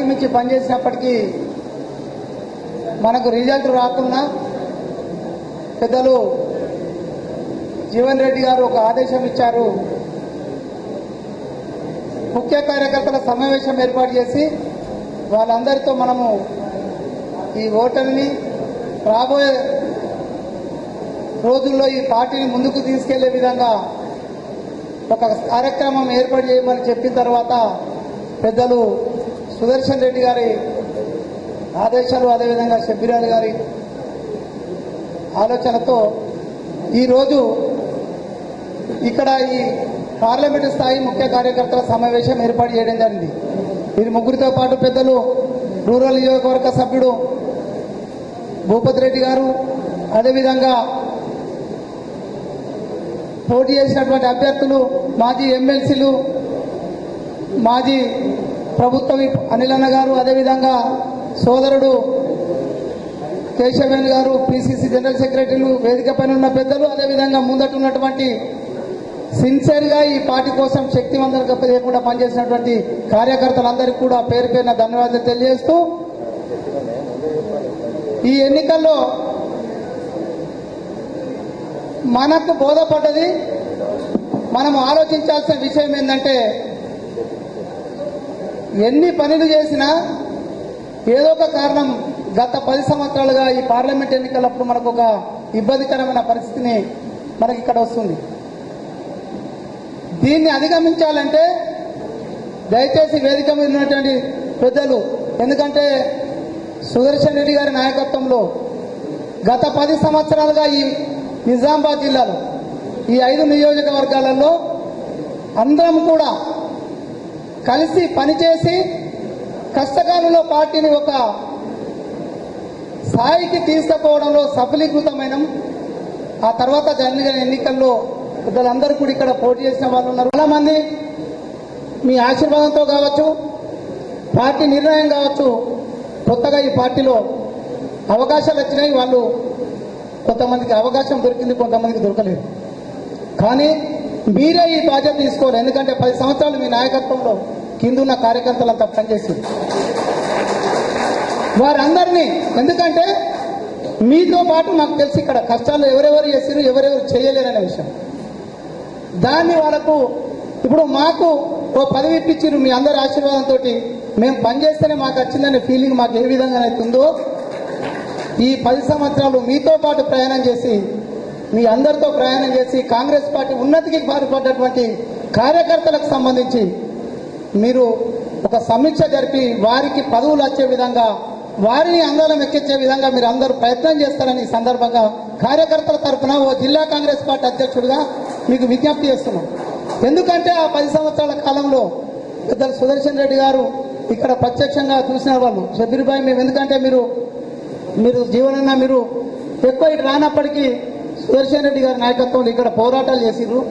మించి పనిచేసినప్పటికీ మనకు రిజల్ట్ రాకున్నా పెద్దలు జీవన్ రెడ్డి గారు ఒక ఆదేశం ఇచ్చారు. ముఖ్య కార్యకర్తల సమావేశం ఏర్పాటు చేసి వాళ్ళందరితో మనము ఈ ఓటమిని రాబోయే రోజుల్లో ఈ పార్టీని ముందుకు తీసుకెళ్లే విధంగా ఒక కార్యక్రమం ఏర్పాటు చేయమని చెప్పిన తర్వాత పెద్దలు సుదర్శన్ రెడ్డి గారి ఆదేశాలు, అదేవిధంగా షబ్బీర్ గారి ఆలోచనతో ఈరోజు ఇక్కడ ఈ పార్లమెంటు స్థాయి ముఖ్య కార్యకర్తల సమావేశం ఏర్పాటు చేయడం జరిగింది. వీరి ముగ్గురితో పాటు పెద్దలు రూరల్ నియోజకవర్గ సభ్యుడు భూపతి రెడ్డి గారు, అదేవిధంగా పోటీ చేసినటువంటి అభ్యర్థులు మాజీ ఎమ్మెల్సీలు, మాజీ ప్రభుత్వ అనిలన్న గారు, అదేవిధంగా సోదరుడు కేశవేణి గారు, పిసిసి జనరల్ సెక్రటరీలు, వేదిక పైన ఉన్న పెద్దలు, అదేవిధంగా ముందటున్నటువంటి సిన్సియర్గా ఈ పార్టీ కోసం శక్తివంతంగా లేకుండా పనిచేసినటువంటి కార్యకర్తలందరికీ కూడా పేరు పేరున ధన్యవాదాలు తెలియజేస్తూ, ఈ ఎన్నికల్లో మనకు బోధపడ్డది, మనం ఆలోచించాల్సిన విషయం ఏంటంటే ఎన్ని పనులు చేసినా ఏదో ఒక కారణం గత 10 సంవత్సరాలుగా ఈ పార్లమెంట్ ఎన్నికలప్పుడు మనకు ఒక ఇబ్బందికరమైన పరిస్థితిని మనకి ఇక్కడ వస్తుంది. దీన్ని అధిగమించాలంటే దయచేసి వేదిక మీద ఉన్నటువంటి పెద్దలు, ఎందుకంటే సుదర్శన్ రెడ్డి గారి నాయకత్వంలో గత 10 సంవత్సరాలుగా ఈ నిజామాబాద్ జిల్లాలో ఈ 5 నియోజకవర్గాలలో అందరం కూడా కలిసి పనిచేసి కష్టకాలంలో పార్టీని ఒక స్థాయికి తీసుకుపోవడంలో సఫలీకృతమైన, ఆ తర్వాత జరిగిన ఎన్నికల్లో పెద్దలందరూ కూడా ఇక్కడ పోటీ చేసిన వాళ్ళు ఉన్నారు. చాలా మంది మీ ఆశీర్వాదంతో కావచ్చు, పార్టీ నిర్ణయం కావచ్చు, కొత్తగా ఈ పార్టీలో అవకాశాలు వచ్చినాయి. వాళ్ళు కొంతమందికి అవకాశం దొరికింది, కొంతమందికి దొరకలేదు. కానీ మీరే ఈ బాధ్యత తీసుకోవాలి. ఎందుకంటే 10 సంవత్సరాలు మీ నాయకత్వంలో కిందున్న కార్యకర్తలంతా పనిచేసింది వారందరినీ. ఎందుకంటే మీతో పాటు నాకు తెలిసి ఇక్కడ కష్టాలు ఎవరెవరు చేసిరు, ఎవరెవరు చేయలేరనే విషయం, దాన్ని వాళ్ళకు ఇప్పుడు మాకు ఓ పదవి ఇప్పించారు మీ అందరి ఆశీర్వాదంతో. మేము పనిచేస్తేనే మాకు వచ్చిందనే ఫీలింగ్ మాకు ఏ విధంగా అవుతుందో, ఈ 10 సంవత్సరాలు మీతో పాటు ప్రయాణం చేసి, మీ అందరితో ప్రయాణం చేసి కాంగ్రెస్ పార్టీ ఉన్నతికి పాటుపడ్డటువంటి కార్యకర్తలకు సంబంధించి మీరు ఒక సమీక్ష జరిపి వారికి పదవులు వచ్చే విధంగా, వారిని అందరం ఎక్కించే విధంగా మీరు అందరూ ప్రయత్నం చేస్తారని ఈ సందర్భంగా కార్యకర్తల తరఫున ఓ జిల్లా కాంగ్రెస్ పార్టీ అధ్యక్షుడిగా మీకు విజ్ఞప్తి చేస్తున్నాం. ఎందుకంటే ఆ 10 సంవత్సరాల కాలంలో పెద్దలు సుదర్శన్ రెడ్డి గారు ఇక్కడ ప్రత్యక్షంగా చూసిన వాళ్ళు. షబ్బీర్ భాయ్, మేము ఎందుకంటే మీరు జీవనన్న మీరు ఎక్కువ ఇటు రానప్పటికీ సుదర్శన్ రెడ్డి గారి నాయకత్వంలో ఇక్కడ పోరాటాలు చేసిర్రు.